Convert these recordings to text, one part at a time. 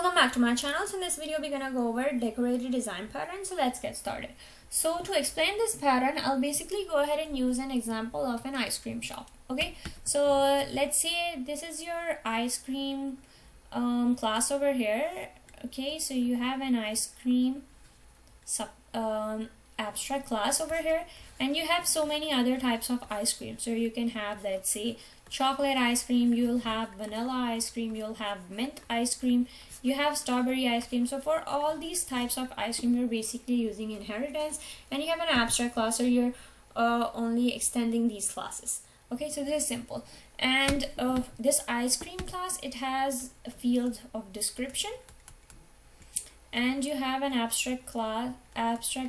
Welcome back to my channel. So in this video we're gonna go over Decorator Design Pattern. So let's get started. So to explain this pattern, I'll basically go ahead and use an example of an ice cream shop. Okay, so let's say this is your ice cream class over here. Okay, so you have an ice cream abstract class over here, and you have so many other types of ice cream. So you can have, let's say, chocolate ice cream, you'll have vanilla ice cream, you'll have mint ice cream, you have strawberry ice cream. So for all these types of ice cream, you're basically using inheritance, and you have an abstract class, so you're only extending these classes. Okay, so this is simple. And this ice cream class, it has a field of description, and you have an abstract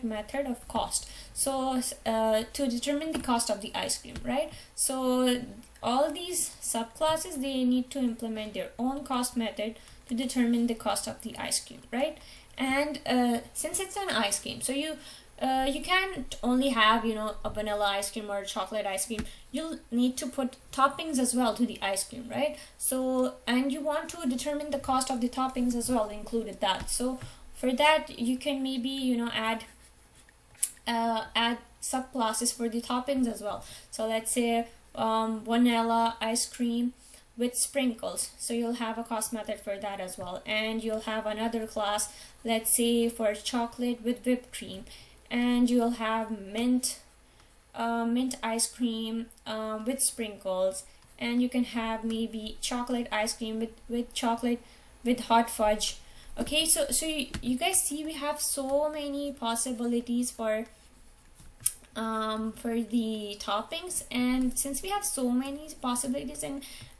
method of cost, so to determine the cost of the ice cream, right? So all these subclasses, they need to implement their own cost method to determine the cost of the ice cream, right? And since it's an ice cream, so you can't only have, you know, a vanilla ice cream or a chocolate ice cream. You'll need to put toppings as well to the ice cream, right? So, and you want to determine the cost of the toppings as well, included that. So for that, you can maybe, you know, add subclasses for the toppings as well. So let's say vanilla ice cream with sprinkles, so you'll have a cost method for that as well. And you'll have another class, let's say, for chocolate with whipped cream, and you'll have mint ice cream with sprinkles, and you can have maybe chocolate ice cream with chocolate with hot fudge. Okay, so you guys see, we have so many possibilities for the toppings. And since we have so many possibilities,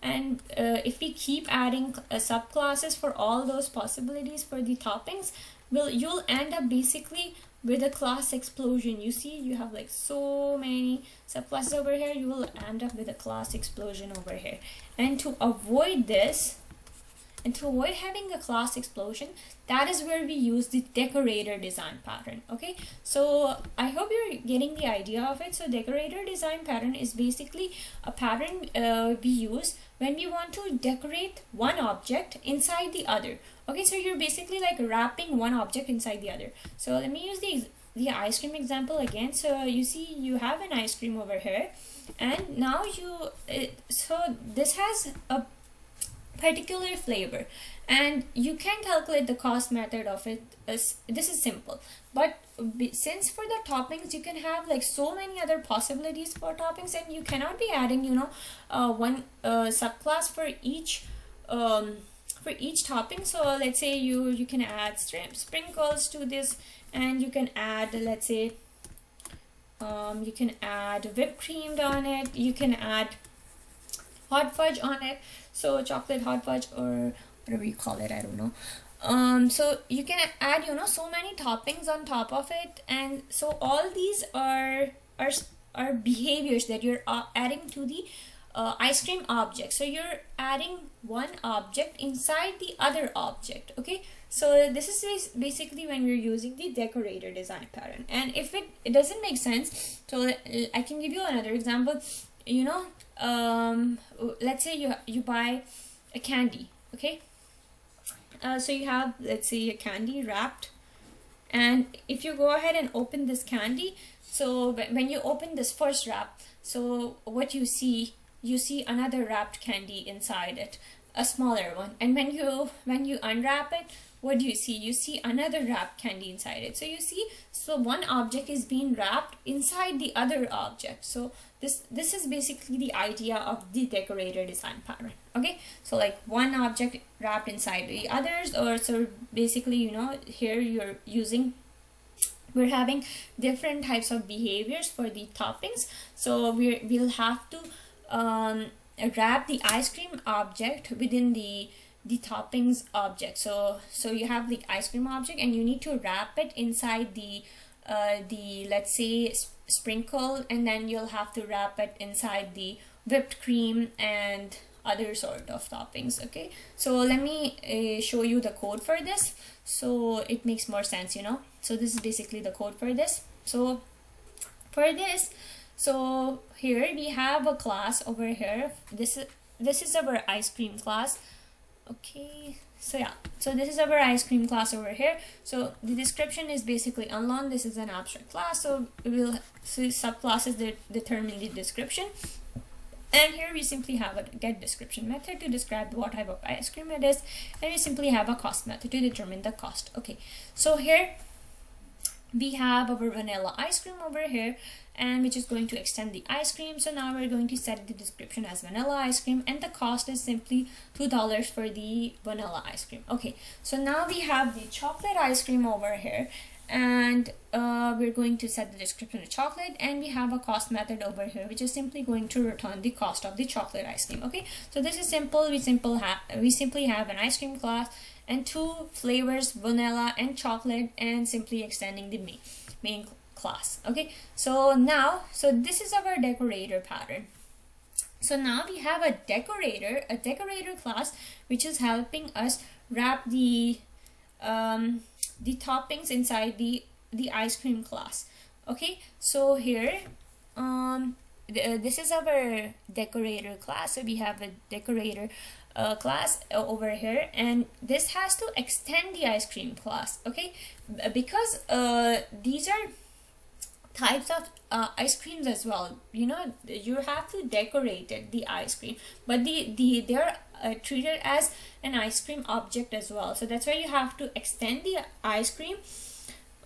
and if we keep adding subclasses for all those possibilities for the toppings, you'll end up basically with a class explosion. You see, you have like so many subclasses over here, you will end up with a class explosion over here. And to avoid this, and to avoid having a class explosion, that is where we use the Decorator Design Pattern. Okay, so I hope you're getting the idea of it. So Decorator Design Pattern is basically a pattern we use when we want to decorate one object inside the other. Okay, so you're basically like wrapping one object inside the other. So let me use the ice cream example again. So you see, you have an ice cream over here, and now so this has a particular flavor, and you can calculate the cost method of it. This is simple, but since for the toppings you can have like so many other possibilities for toppings, and you cannot be adding, you know, one subclass for each topping. So let's say you can add sprinkles to this, and you can add, let's say, you can add whipped cream on it, you can add hot fudge on it, so chocolate hot fudge or whatever you call it, I don't know. So you can add, you know, so many toppings on top of it. And so all these are behaviors that you're adding to the ice cream object. So you're adding one object inside the other object. Okay, so this is basically when we're using the Decorator Design Pattern. And if it doesn't make sense, so I can give you another example. You know, let's say you buy a candy. Okay, so you have, let's say, a candy wrapped, and if you go ahead and open this candy, so when you open this first wrap, so what you see another wrapped candy inside it, a smaller one. And when you unwrap it, what do you see? You see another wrapped candy inside it. So you see, so one object is being wrapped inside the other object. So this is basically the idea of the Decorator Design Pattern. Okay, so like one object wrapped inside the others, or so basically, you know, here we're having different types of behaviors for the toppings. So we'll have to wrap the ice cream object within the toppings object. So you have the ice cream object, and you need to wrap it inside the let's say sprinkle, and then you'll have to wrap it inside the whipped cream and other sort of toppings. Okay, so let me show you the code for this, so it makes more sense, you know. So this is basically the code for this. So for this, so here we have a class over here. This is our ice cream class. Okay, So yeah, so this is our ice cream class over here. So the description is basically unknown. This is an abstract class, so we will see subclasses that determine the description. And here we simply have a get description method to describe what type of ice cream it is, and we simply have a cost method to determine the cost. Okay, so here we have our vanilla ice cream over here, and which is going to extend the ice cream. So now we're going to set the description as vanilla ice cream, and the cost is simply $2 for the vanilla ice cream. Okay, so now we have the chocolate ice cream over here, and we're going to set the description to chocolate, and we have a cost method over here which is simply going to return the cost of the chocolate ice cream. Okay, so this is simple. We simply have an ice cream class and two flavors, vanilla and chocolate, and simply extending the main class. Okay, so now, so this is our decorator pattern. So now we have a decorator class which is helping us wrap the toppings inside the ice cream class. Okay, so here this is our decorator class. So we have a decorator class over here, and this has to extend the ice cream class. Okay, because these are types of ice creams as well. You know, you have to decorate it, the ice cream, but they're treated as an ice cream object as well. So that's why you have to extend the ice cream.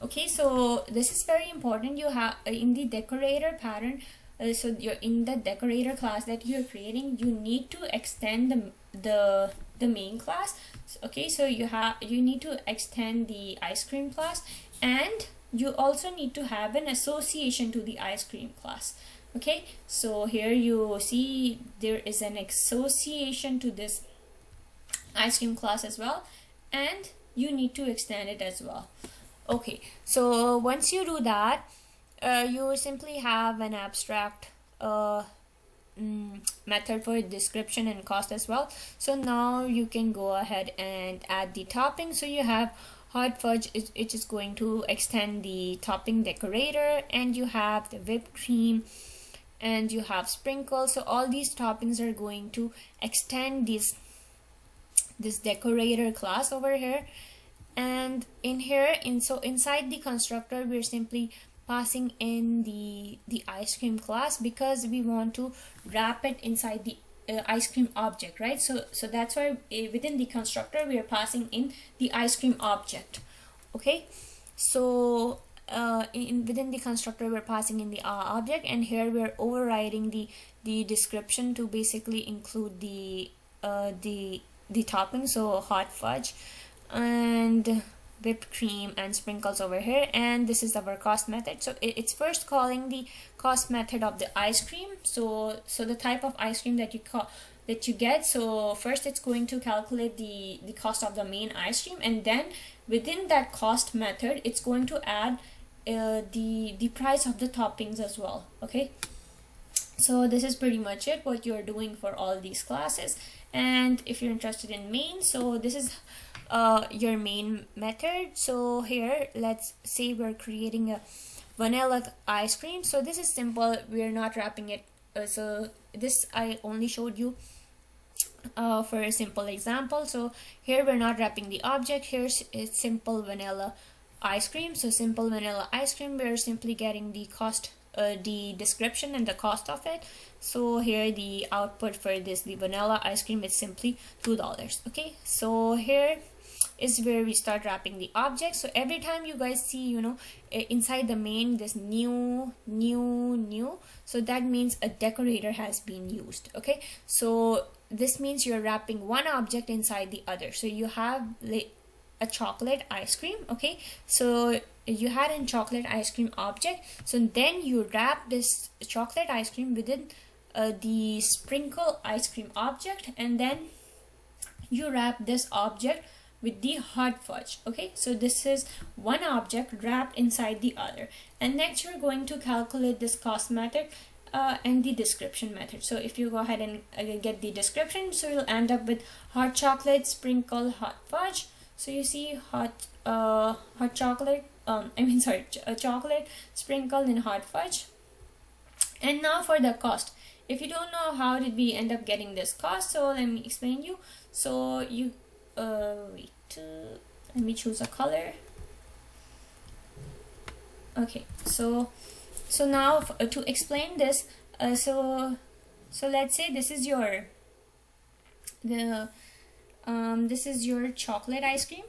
Okay, so this is very important. You have in the decorator pattern, so you're in the decorator class that you're creating, you need to extend the main class. Okay, so you need to extend the ice cream class, and you also need to have an association to the ice cream class. Okay, so here you see there is an association to this ice cream class as well, and you need to extend it as well. Okay, so once you do that, you simply have an abstract method for description and cost as well. So now you can go ahead and add the topping. So you have hot fudge, it is going to extend the topping decorator, and you have the whipped cream, and you have sprinkles. So all these toppings are going to extend this decorator class over here. And in here, inside the constructor, we're simply passing in the ice cream class because we want to wrap it inside the ice cream object, right? So that's why within the constructor we are passing in the ice cream object. Okay, so within the constructor we're passing in the object, and here we're overriding the description to basically include the topping. So hot fudge and whipped cream and sprinkles over here, and this is our cost method. So it's first calling the cost method of the ice cream. So the type of ice cream that you get. So first it's going to calculate the cost of the main ice cream, and then within that cost method it's going to add the price of the toppings as well. Okay, so this is pretty much it what you're doing for all these classes. And if you're interested in main, so this is your main method. So here, let's say we're creating a vanilla ice cream. So this is simple, we're not wrapping it. So this I only showed you for a simple example. So here we're not wrapping the object. Here's a simple vanilla ice cream. So simple vanilla ice cream, we're simply getting the cost, the description and the cost of it. So here the output for this, the vanilla ice cream, is simply $2. Okay, so here is where we start wrapping the object. So every time you guys see, you know, inside the main this new, so that means a decorator has been used. Okay, so this means you're wrapping one object inside the other. So you have a chocolate ice cream. Okay, so you had a chocolate ice cream object, so then you wrap this chocolate ice cream within the sprinkle ice cream object, and then you wrap this object with the hot fudge. Okay, so this is one object wrapped inside the other. And next you're going to calculate this cost method and the description method. So if you go ahead and get the description, so you'll end up with hot chocolate, sprinkle, hot fudge. So you see hot chocolate, chocolate, sprinkle, and hot fudge. And now for the cost. If you don't know how did we end up getting this cost, so let me explain you. So wait, let me choose a color. Okay, so now to explain this, so let's say this is your this is your chocolate ice cream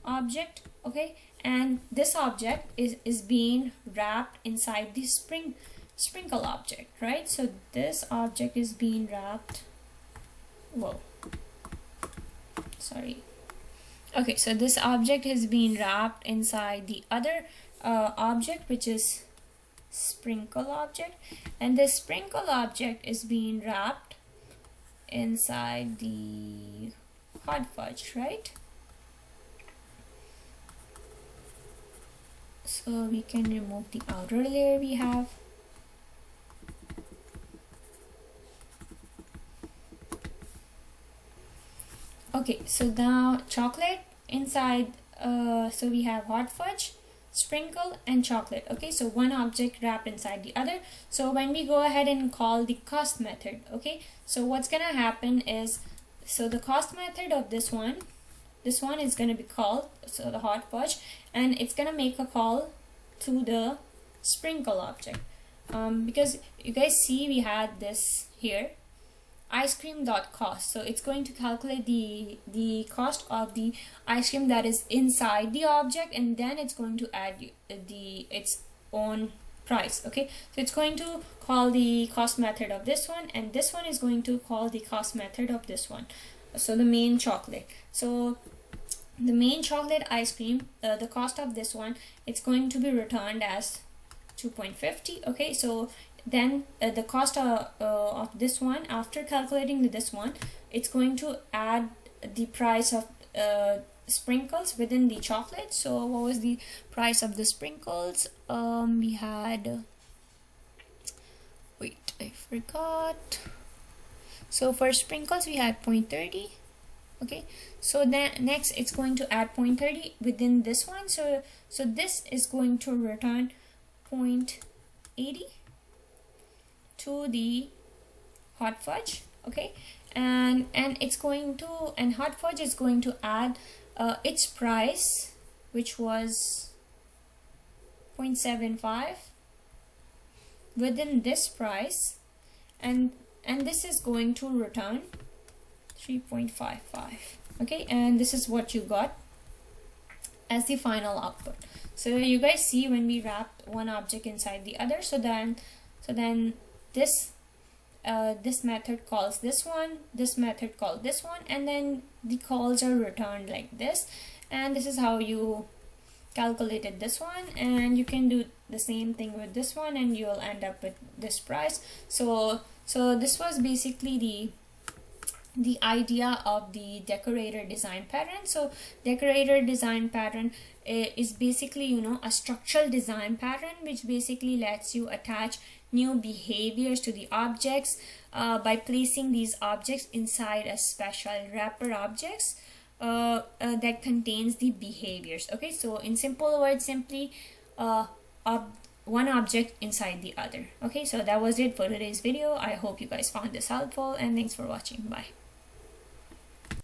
object, okay, and this object is being wrapped inside the sprinkle object, right? So this object is being wrapped, whoa, sorry. Okay, so this object is being wrapped inside the other object, which is sprinkle object, and this sprinkle object is being wrapped inside the hot fudge, right? So we can remove the outer layer we have. Okay, so now chocolate inside, so we have hot fudge, sprinkle, and chocolate. Okay, so one object wrapped inside the other. So when we go ahead and call the cost method, okay, so what's gonna happen is, so the cost method of this one is gonna be called, so the hot fudge, and it's gonna make a call to the sprinkle object, because you guys see we had this here, ice cream dot cost, so it's going to calculate the cost of the ice cream that is inside the object, and then it's going to add its own price. Okay, so it's going to call the cost method of this one, and this one is going to call the cost method of this one, so the main chocolate. So the main chocolate ice cream, the cost of this one, it's going to be returned as 2.50. okay, so then the cost of this one, after calculating this one, it's going to add the price of sprinkles within the chocolate. So what was the price of the sprinkles? We had, wait, I forgot. So for sprinkles we had 0.30. okay, so then next it's going to add 0.30 within this one, so this is going to return 0.80 to the hot fudge. Okay, and it's going to, and hot fudge is going to add its price, which was 0.75 within this price, and this is going to return 3.55. okay, and this is what you got as the final output. So you guys see when we wrap one object inside the other, so then this this method calls this one, this method calls this one, and then the calls are returned like this, and this is how you calculated this one, and you can do the same thing with this one and you'll end up with this price. So this was basically the idea of the decorator design pattern. So decorator design pattern is basically, you know, a structural design pattern which basically lets you attach new behaviors to the objects by placing these objects inside a special wrapper objects that contains the behaviors. Okay, so in simple words, simply one object inside the other. Okay, so that was it for today's video. I hope you guys found this helpful, and thanks for watching. Bye.